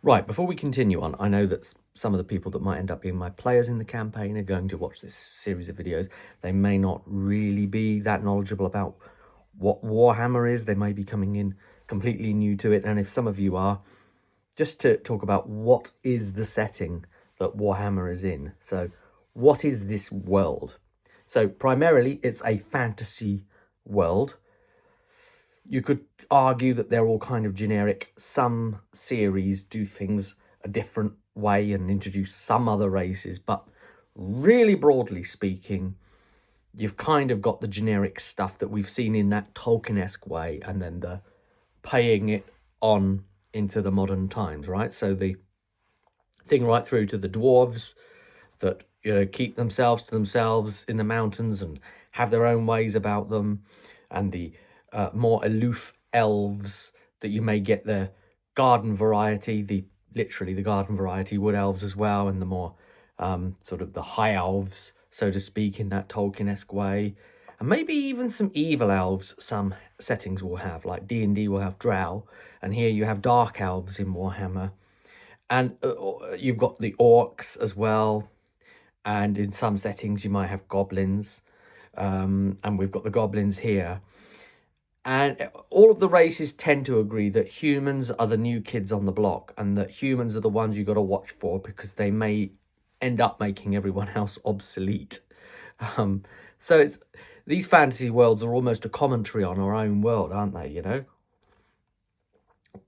Right, before we continue on, I know that some of the people that might end up being my players in the campaign are going to watch this series of videos. They may not really be that knowledgeable about what Warhammer is. They may be coming in completely new to it. And if some of you are, just to talk about what is the setting that Warhammer is in. So what is this world? So primarily it's a fantasy world. You could argue that they're all kind of generic. Some series do things a different way and introduce some other races, but really broadly speaking, you've kind of got the generic stuff that we've seen in that Tolkien-esque way, and then the paying it on into the modern times, right? So the thing right through to the dwarves that, you know, keep themselves to themselves in the mountains and have their own ways about them, and the more aloof elves that you may get the garden variety, literally the garden variety wood elves as well, and the more sort of the high elves, so to speak, in that Tolkien-esque way. And maybe even some evil elves some settings will have, like D&D will have drow, and here you have dark elves in Warhammer. And you've got the orcs as well, and in some settings you might have goblins, and we've got the goblins here. And all of the races tend to agree that humans are the new kids on the block, and that humans are the ones you got to watch for because they may end up making everyone else obsolete. So these fantasy worlds are almost a commentary on our own world, aren't they? You know,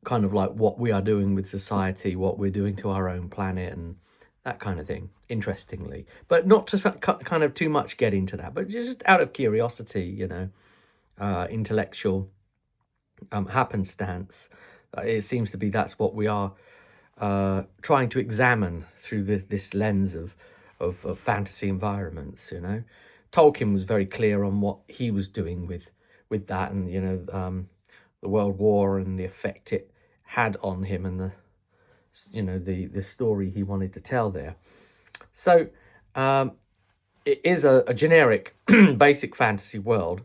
kind of like what we are doing with society, what we're doing to our own planet, and that kind of thing, interestingly. But not to kind of too much get into that, but just out of curiosity, you know, intellectual happenstance. It seems to be that's what we are trying to examine through this lens of fantasy environments, you know. Tolkien was very clear on what he was doing with that, and, you know, the World War and the effect it had on him, and the story he wanted to tell there. So it is a generic basic fantasy world,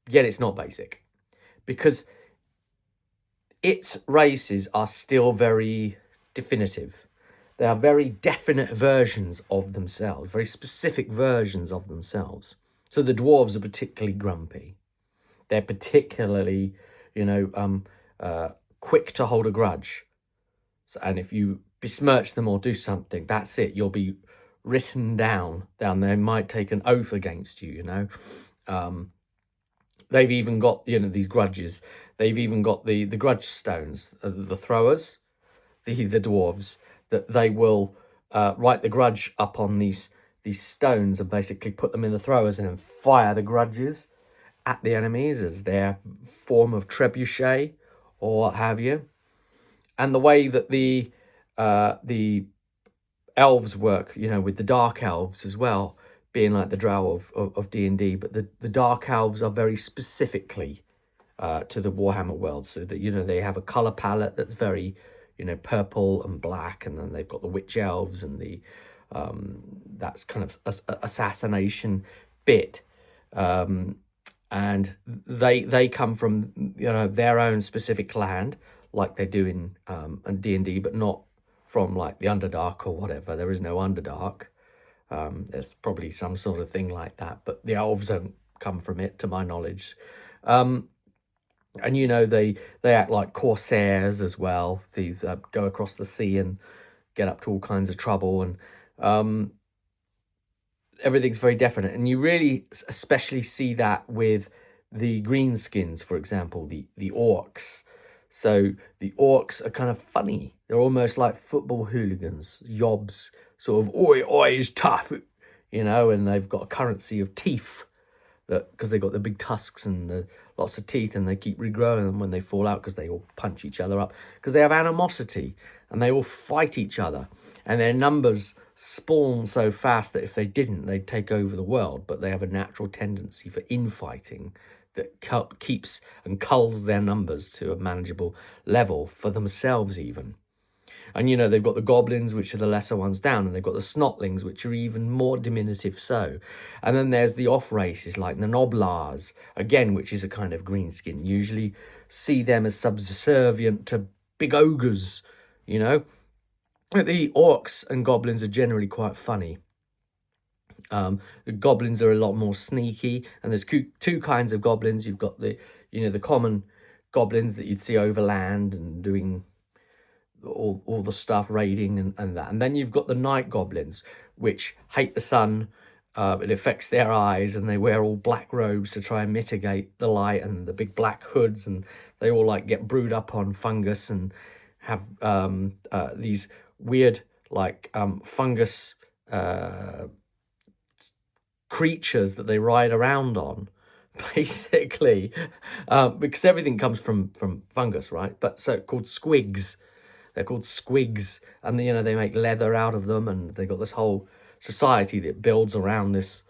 yet it's not basic, because its races are still very definitive. They are very definite versions of themselves, very specific versions of themselves. So the dwarves are particularly grumpy. They're particularly, you know, quick to hold a grudge. So, and if you besmirch them or do something, that's it. You'll be written down. They might take an oath against you, you know. They've even got, you know, these grudges. They've even got the grudge stones, the throwers, the dwarves, that they will write the grudge up on these stones and basically put them in the throwers and then fire the grudges at the enemies as their form of trebuchet or what have you. And the way that the elves work, you know, with the dark elves as well, being like the drow of D&D, but the dark elves are very specifically to the Warhammer world, so that, you know, they have a color palette that's very, you know, purple and black, and then they've got the witch elves and the that's kind of assassination bit, and they come from, you know, their own specific land, like they do in D&D, but not from like the Underdark or whatever. There is no Underdark. There's probably some sort of thing like that, but the elves don't come from it, to my knowledge. And, you know, they act like corsairs as well. These go across the sea and get up to all kinds of trouble, and everything's very definite. And you really especially see that with the greenskins, for example, the orcs. So the orcs are kind of funny. They're almost like football hooligans, yobs, sort of, oi, oi is tough, you know, and they've got a currency of teeth, that because they've got the big tusks and lots of teeth, and they keep regrowing them when they fall out because they all punch each other up, because they have animosity and they all fight each other, and their numbers spawn so fast that if they didn't, they'd take over the world. But they have a natural tendency for infighting that keeps and culls their numbers to a manageable level for themselves even. And, you know, they've got the goblins, which are the lesser ones down, and they've got the snotlings, which are even more diminutive so. And then there's the off races, like the noblars, again, which is a kind of greenskin. Usually see them as subservient to big ogres, you know, The orcs and goblins are generally quite funny. The goblins are a lot more sneaky, and there's two kinds of goblins. You've got the, the common goblins that you'd see over land and doing all the stuff, raiding and that. And then you've got the night goblins, which hate the sun. It affects their eyes, and they wear all black robes to try and mitigate the light, and the big black hoods, and they all like get brewed up on fungus and have these weird fungus creatures that they ride around on, basically, because everything comes from fungus, right? But so called squigs. They're called squigs, and they make leather out of them, and they got this whole society that builds around this,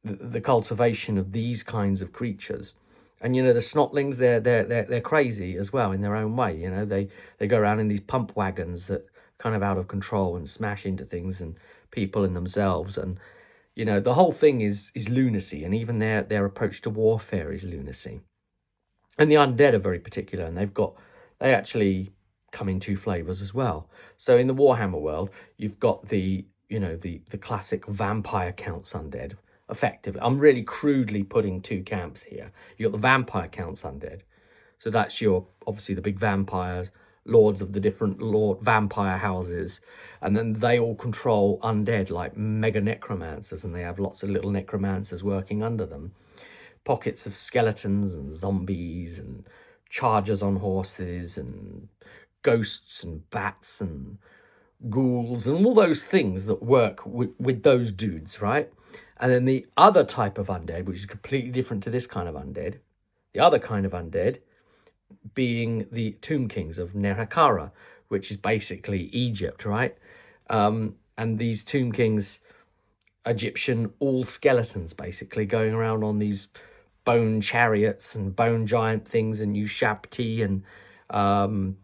the cultivation of these kinds of creatures. And the snotlings, they're crazy as well in their own way. They go around in these pump wagons that kind of out of control and smash into things and people and themselves. And the whole thing is lunacy, and even their approach to warfare is lunacy. And the undead are very particular, and they actually come in two flavors as well. So in the Warhammer world, you've got the classic vampire counts undead. Effectively, I'm really crudely putting two camps here. You got the vampire counts undead, so that's obviously the big vampires, lords of the different vampire houses, and then they all control undead like mega necromancers, and they have lots of little necromancers working under them, pockets of skeletons and zombies and chargers on horses and ghosts and bats and ghouls and all those things that work with those dudes, right? And then the other type of undead, which is completely different to this kind of undead, the other kind of undead being the Tomb Kings of Nerakara, which is basically Egypt, right? And these Tomb Kings, Egyptian, all skeletons, basically, going around on these bone chariots and bone giant things and Ushabti and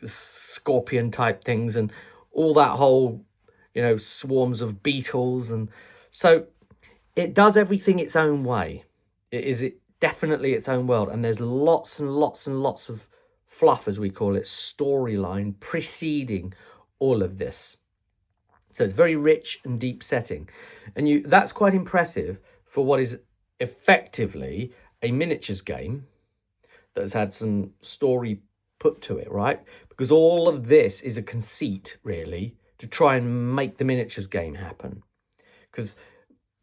scorpion type things and all that whole, swarms of beetles. And so it does everything its own way. It definitely its own world, and there's lots and lots and lots of fluff, as we call it, storyline preceding all of this. So it's very rich and deep setting, and that's quite impressive for what is effectively a miniatures game that's had some story put to it, right? Because all of this is a conceit, really, to try and make the miniatures game happen. Because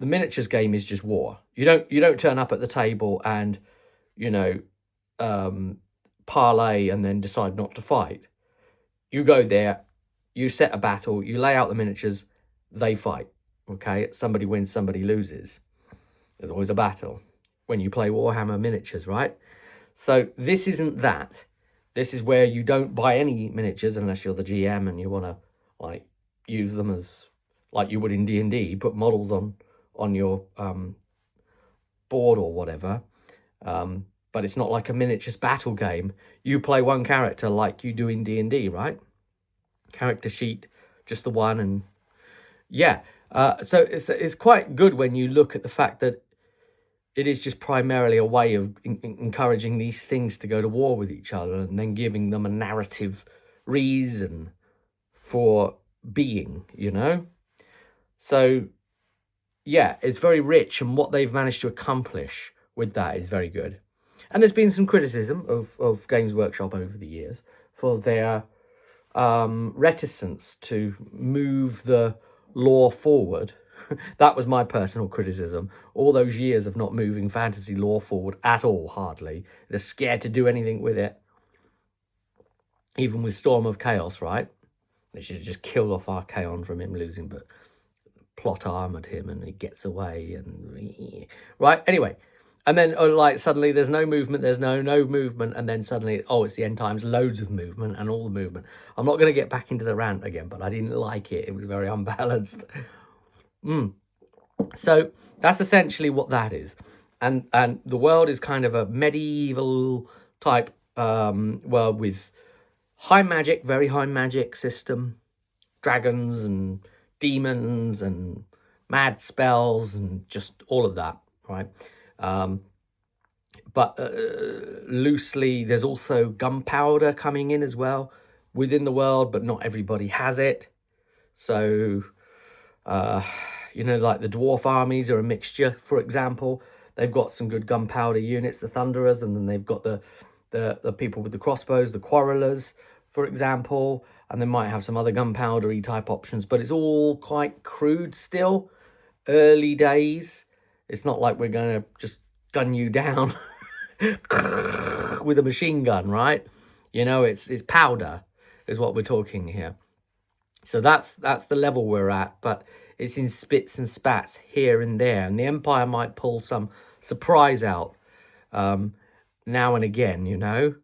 the miniatures game is just war. You don't turn up at the table and, parlay and then decide not to fight. You go there, you set a battle, you lay out the miniatures, they fight. Okay, somebody wins, somebody loses. There's always a battle when you play Warhammer miniatures, right? So this isn't that. This is where you don't buy any miniatures unless you're the GM and you want to use them as like you would in D&D, put models on your board or whatever. But it's not like a miniatures battle game. You play one character like you do in D&D, right? Character sheet, just the one, and yeah. So it's quite good when you look at the fact that it is just primarily a way of encouraging these things to go to war with each other and then giving them a narrative reason for being, So, yeah, it's very rich, and what they've managed to accomplish with that is very good. And there's been some criticism of Games Workshop over the years for their reticence to move the lore forward. That was my personal criticism. All those years of not moving fantasy lore forward at all, hardly. They're scared to do anything with it. Even with Storm of Chaos, right? They should have just killed off Archaon from him losing, but plot armored him and he gets away and... Right, anyway. And then, suddenly there's no movement, there's no movement, and then suddenly, it's the end times, loads of movement and all the movement. I'm not going to get back into the rant again, but I didn't like it. It was very unbalanced. So that's essentially what that is. And the world is kind of a medieval type world with high magic, very high magic system, dragons and demons and mad spells and just all of that, right? But loosely, there's also gunpowder coming in as well, within the world, but not everybody has it. So, you know, like the dwarf armies are a mixture, for example. They've got some good gunpowder units, the Thunderers, and then they've got the people with the crossbows, the Quarrelers, for example, and they might have some other gunpowdery type options, but it's all quite crude still, early days. It's not like we're going to just gun you down with a machine gun, right? You know, it's powder is what we're talking here. So that's the level we're at, but it's in spits and spats here and there, and the Empire might pull some surprise out now and again, you know.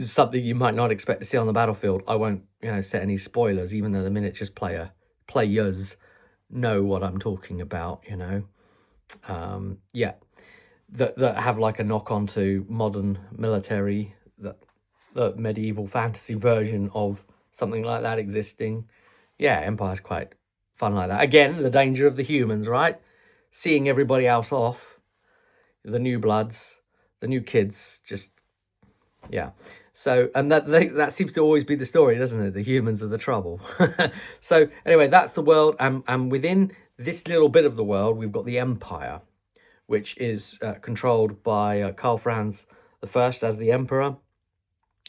Something you might not expect to see on the battlefield. I won't, you know, set any spoilers, even though the miniatures players know what I'm talking about, you know. Yeah, that have like a knock on to modern military, the medieval fantasy version of something like that existing. Yeah, Empire's quite fun like that. Again, the danger of the humans, right? Seeing everybody else off, the new bloods, the new kids, just, yeah. So, and that seems to always be the story, doesn't it? The humans are the trouble. So anyway, that's the world. And within this little bit of the world, we've got the Empire, which is controlled by Karl Franz I as the Emperor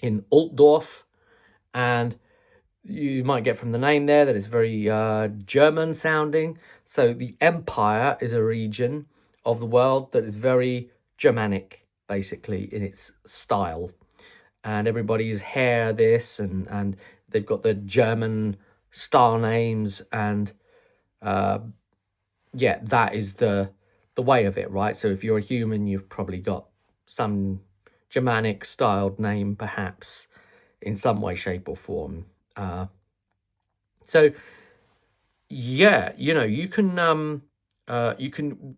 in Altdorf. And you might get from the name there that it's very German sounding. So the Empire is a region of the world that is very Germanic, basically, in its style. And everybody's hair this, and they've got the German star names, and yeah, that is the way of it, right? So if you're a human, you've probably got some Germanic styled name, perhaps, in some way, shape, or form. So yeah, you know, you can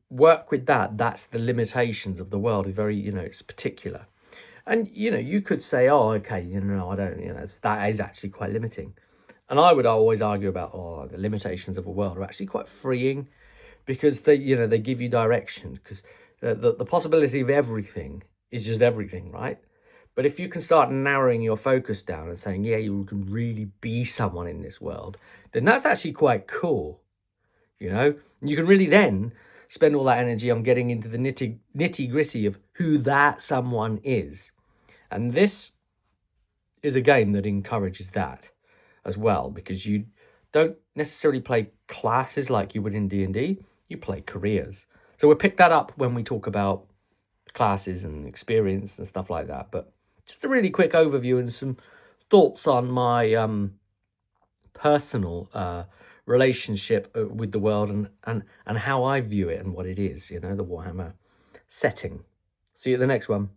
work with that. That's the limitations of the world. It's very, you know, it's particular. And, you know, you could say, oh, okay, you know, I don't, you know, that is actually quite limiting. And I would always argue about, oh, the limitations of a world are actually quite freeing, because they, you know, they give you direction, because the possibility of everything is just everything, right? But if you can start narrowing your focus down and saying, yeah, you can really be someone in this world, then that's actually quite cool, you know? And you can really then spend all that energy on getting into the nitty gritty of who that someone is. And this is a game that encourages that as well, because you don't necessarily play classes like you would in D&D, you play careers. So we'll pick that up when we talk about classes and experience and stuff like that. But just a really quick overview and some thoughts on my personal relationship with the world, and how I view it and what it is, you know, the Warhammer setting. See you at the next one.